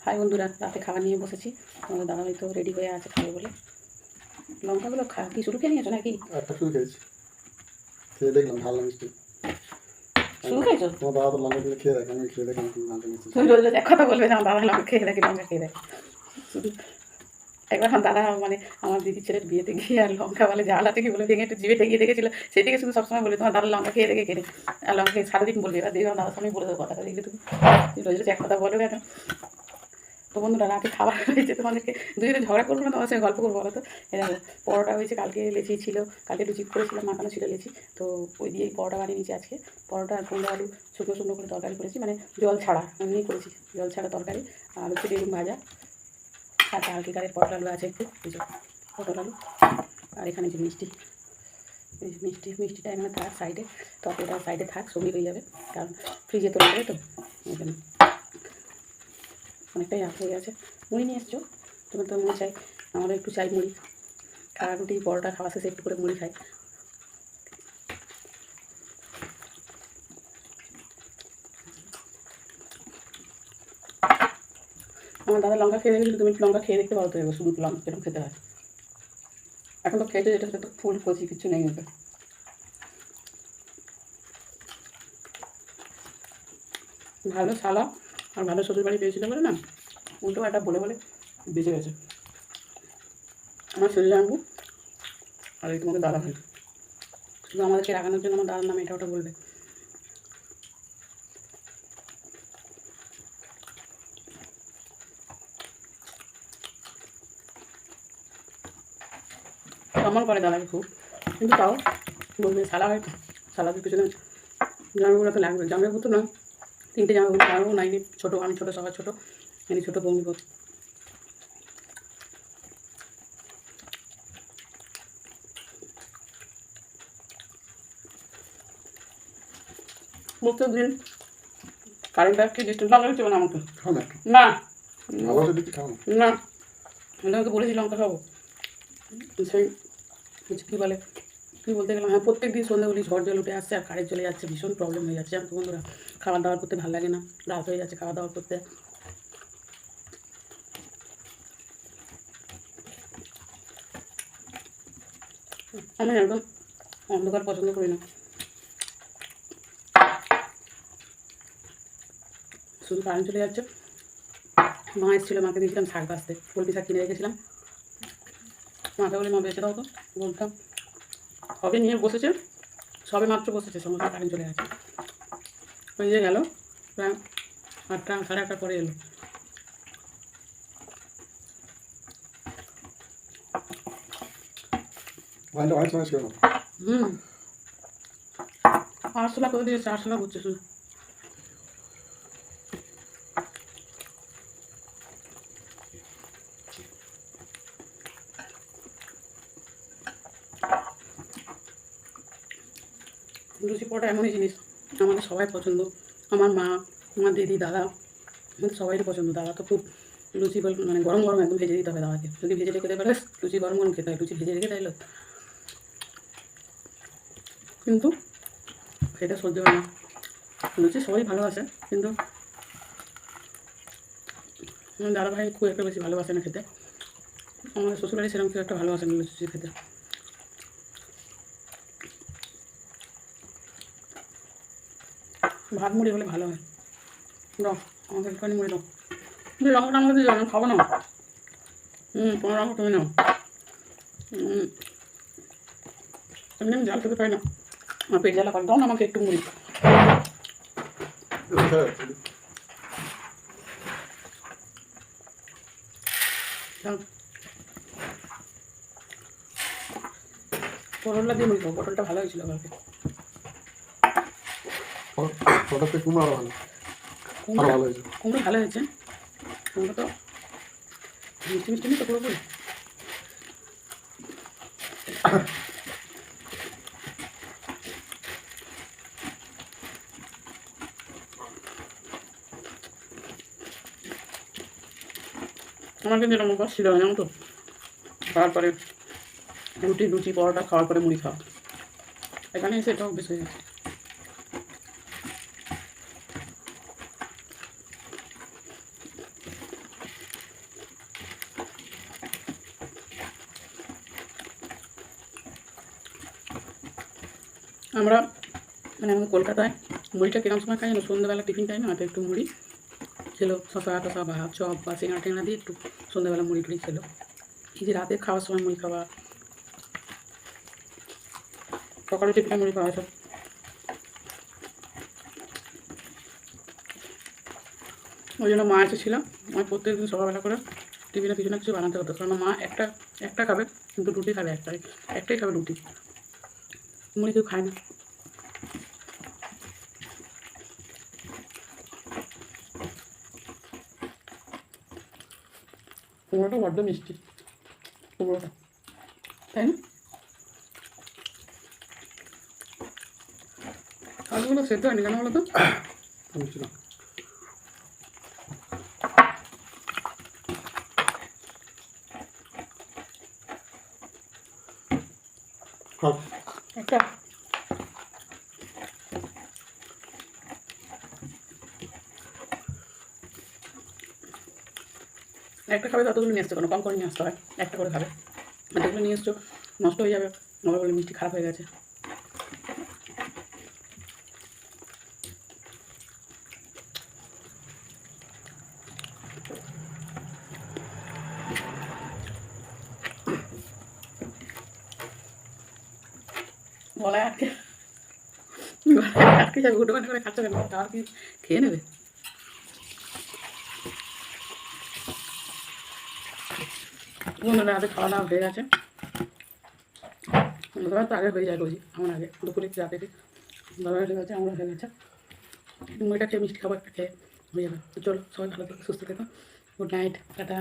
High বন্ধুরা, রাতে খাবার নিয়ে বসেছি। আমাদের দাদা ভাই তো রেডি হয়ে আছে খাবে বলে। লঙ্কাগুলো কি শুরু খেয়ে নিয়েছো নাকি? একটা শুরু খেয়েছি, খেয়ে দেখলাম ভালো মিষ্টি। শুরু খেয়েছো? তোমার দাদা তো লঙ্কা দিয়ে খেয়ে দেখে, আমি খেয়ে দেখলাম খুব ভালো মিষ্টি। তুমি রোজ রোজ এক কথা বলবে যে আমার দাদা লঙ্কা খেয়ে দেখে, লঙ্কা খেয়ে দেখে। শুধু একবার আমার দাদা মানে আমার দিদির ছেলের বিয়েতে গিয়ে আর লঙ্কা বলে ঝাল আছে কি বলে ভেঙে একটু জিভে ঠেকিয়ে দেখেছিল। সেই থেকে শুধু সবসময় বলে তোমার দাদা লঙ্কা খেয়ে দেখে খেয়ে আর লঙ্কা খেয়ে সারাদিন বলবে। এবার দেখবে আমার দাদার সামনে বলে দেবো কথাটা, দেখবে তুমি রোজ রোজ এক কথা বলবে কেন? তো বন্ধুরা, রাতে খাবার হয়েছে, তোমাদেরকে দুজনে ঝগড়া করবো না, তোমার সঙ্গে গল্প করবো বলো তো। এরকম পরোটা হয়েছে, কালকে লেচি ছিল, কালকে লুচি করেছিলাম, মাখানো ছিল লেচি, তো ওই দিয়েই পরোটা বানিয়ে নিয়েছি আজকে। পরোটা আর কুমড়ো আলু শুকনো শুকনো করে তরকারি করেছি, মানে জল ছাড়া এমনি করেছি, জল ছাড়া তরকারি। আর হচ্ছে বেগুন ভাজা, আর কালকেকারের পটল আলু আছে একটু, বুঝো, পটল আলু। আর এখানে যে মিষ্টি, মিষ্টিটা এখানে থাক সাইডে, তরকারিটা সাইডে থাক, সবই হয়ে যাবে, কারণ ফ্রিজে তো রাখবে তো ওই জন্য। অনেকটাই আপ হয়ে গেছে। মুড়ি নিয়ে এসছো? তোমার তো মুড়ি চাই, আমারও একটু চাই মুড়ি। খাওয়া রুটি পরোটা খাওয়া শেষে একটু করে মুড়ি খাই। আমার দাদা লঙ্কা খেয়ে দেখেছিল, তুমি লঙ্কা খেয়ে দেখতে পারো তো, এবার শুধু লঙ্কা কেরম খেতে হয়। এখন তো খেতে যেটা সেটা তো ফুল কচি, কিছু নেই ওকে। ভালো শালা আর ভালো শ্বশুর বাড়ি পেয়েছিল বলে না, উল্টো একটা বলে বলে বেঁচে গেছে। আমার শরীরে আনবো আর এই তোমাকে দাদা ভাই, শুধু আমাদেরকে রাখানোর জন্য আমার দাদার নামে এটা ওটা বলবে। কেমন করে দাদাকে খুব, কিন্তু তাও বলবে শালা হয়তো, শালাদের পিছনে জামাইগুলো তো লাগবে। জামাইবু তো নয়, তিনটে জামাইবু নাইনি, ছোটো আমি, ছোটো সবার ছোটো, এনি ছোটো বৌমি বোধ। প্রত্যেকদিন কারেন্টটা কি ডিস্টেন্স লঙ্কা দিচ্ছে না আমাকে? খাও না, না ভালোবাসা দিচ্ছি, খাও না। না, আমি তোমাকে বলেছি লঙ্কা খাবো, সেই হচ্ছে কী বলে, কী বলতে গেলাম, হ্যাঁ প্রত্যেক দিন সন্ধ্যাগুলি ঝড় জল উঠে আসছে আর কারেন্ট চলে যাচ্ছে, ভীষণ প্রবলেম হয়ে যাচ্ছে। আমি তো বন্ধুরা খাবার দাবার করতে ভালো লাগে না, রাত হয়ে যাচ্ছে খাওয়া দাওয়া করতে। আমি একদম অন্ধকার পছন্দ করি না, শুধু কারেন্ট চলে যাচ্ছে। মা এসেছিলো, মাকে দিয়েছিলাম শাক বাঁচতে, পোলট্রি শাক কিনে রেখেছিলাম, মাকে বলে মা বেঁচে দাও তো, বলতাম হবে নিয়ে বসেছে, সবে মাত্র বসেছে, সমস্ত কারেন্ট চলে গেছে। ওই যে গেল প্রায় 8টা 8:30 পরে এলো। লাইনটা অনেক সময় ছিল না। আরশোলা করে দিয়েছে, আরশোলা করছে শুধু। লুচি পরোটা এমনই জিনিস, আমাদের সবাই পছন্দ, আমার মা, আমার দিদি, দাদা, আমাদের সবাইরই পছন্দ। দাদা তো খুব লুচি মানে গরম গরম একদম ভেজে দিতে হবে দাদাকে, যদি ভেজে রেখে দেয় বলে লুচি গরম গরম খেতে হয়, লুচি ভেজে রেখে দেয়, কিন্তু সেটা সহ্য হয় না। লুচি সবাই ভালোবাসে, কিন্তু আমার দাদা ভাই খুব একটা বেশি ভালোবাসে না খেতে। আমাদের শ্বশুরবাড়ি সেরকম খুব একটা ভালোবাসে না লুচি খেতে। ভাত মুড়ি হলে ভালো হয়। দাও আমাকে একটুখানি মুড়ি দাও, কিন্তু লঙ্কাটা আমাকে দিয়ে যাও, খাবো না। তোমার লঙ্কা তুমি নাও। এমনি আমি জাল খেতে পারি না, আমার পেট জ্বালা করে, দাও না আমাকে একটু মুড়ি। পটলটা দিয়ে মুড়ি খাবো, পটলটা ভালো হয়েছিল কালকে। হঠাৎ কুমড়ো আরো ভালো, আরো ভালো হয়েছে। কুমড়ো ভালো হয়েছে, কুমড়ো তো মিষ্টি মিষ্টি নেই তো পুরোপুরি। আমার কিন্তু এরকম অভ্যাস ছিল না, জানো তো, খাওয়ার পরে রুটি লুচি পরোটা খাওয়ার পরে মুড়ি খাওয়া, এখানে এসে এটা অভ্যেস হয়ে গেছে। আমরা মানে আমাদের কলকাতায় মুড়িটা কিরম সময় খাই না, সন্ধ্যাবেলা টিফিন টাইমে হয়তো একটু মুড়ি খেলো, শশা টশা বা চপ বা সিঙ্গাড়া টেঙ্গা দিয়ে একটু সন্ধ্যাবেলা মুড়ি টুড়ি খেলো। এই যে রাতে খাওয়ার সময় মুড়ি খাওয়া, সকালে টিফিনে মুড়ি খাওয়া সব। ওই জন্য মা এসেছিলাম, মা প্রত্যেকদিন সকালবেলা করে টিফিনে কিছু না কিছু বানাতে হতো, কারণ মা একটা খাবে, কিন্তু রুটি খাবে একটাই খাবে রুটি, মুড়ি কেউ খায় না। কুমড়োটা বড্ড মিষ্টি, কুমড়োটা, তাই না? আলুগুলো সেদ্ধ হয়নি কেন বলো তো? আমি ছিল খাও। একটা একটা খাবে ততগুলো নিয়ে আসতে, কোনো কম করে নিয়ে আসতে হয়, একটা করে খাবে, আর যেগুলো নিয়ে এসছো নষ্ট হয়ে যাবে, আমার বলে মিষ্টি খারাপ হয়ে গেছে। গলায় আটকে যাবে, গুটো করে খাচ্ছে কেন, আর কি খেয়ে নেবে। বন্ধুরা রাতে খাওয়া দাওয়া হয়ে গেছে, দাবার তো আগে হয়ে যায় রোজই, আমার আগে দুপুরে রাতে দাবার হয়ে গেছে, আমার হয়ে গেছে। মুড়িটা খেয়ে মিষ্টি খাবার একটা খেয়ে হয়ে যাবে। তো চলো সবাই ভালো থেকো, সুস্থ থেকো, গুড নাইট, টাটা।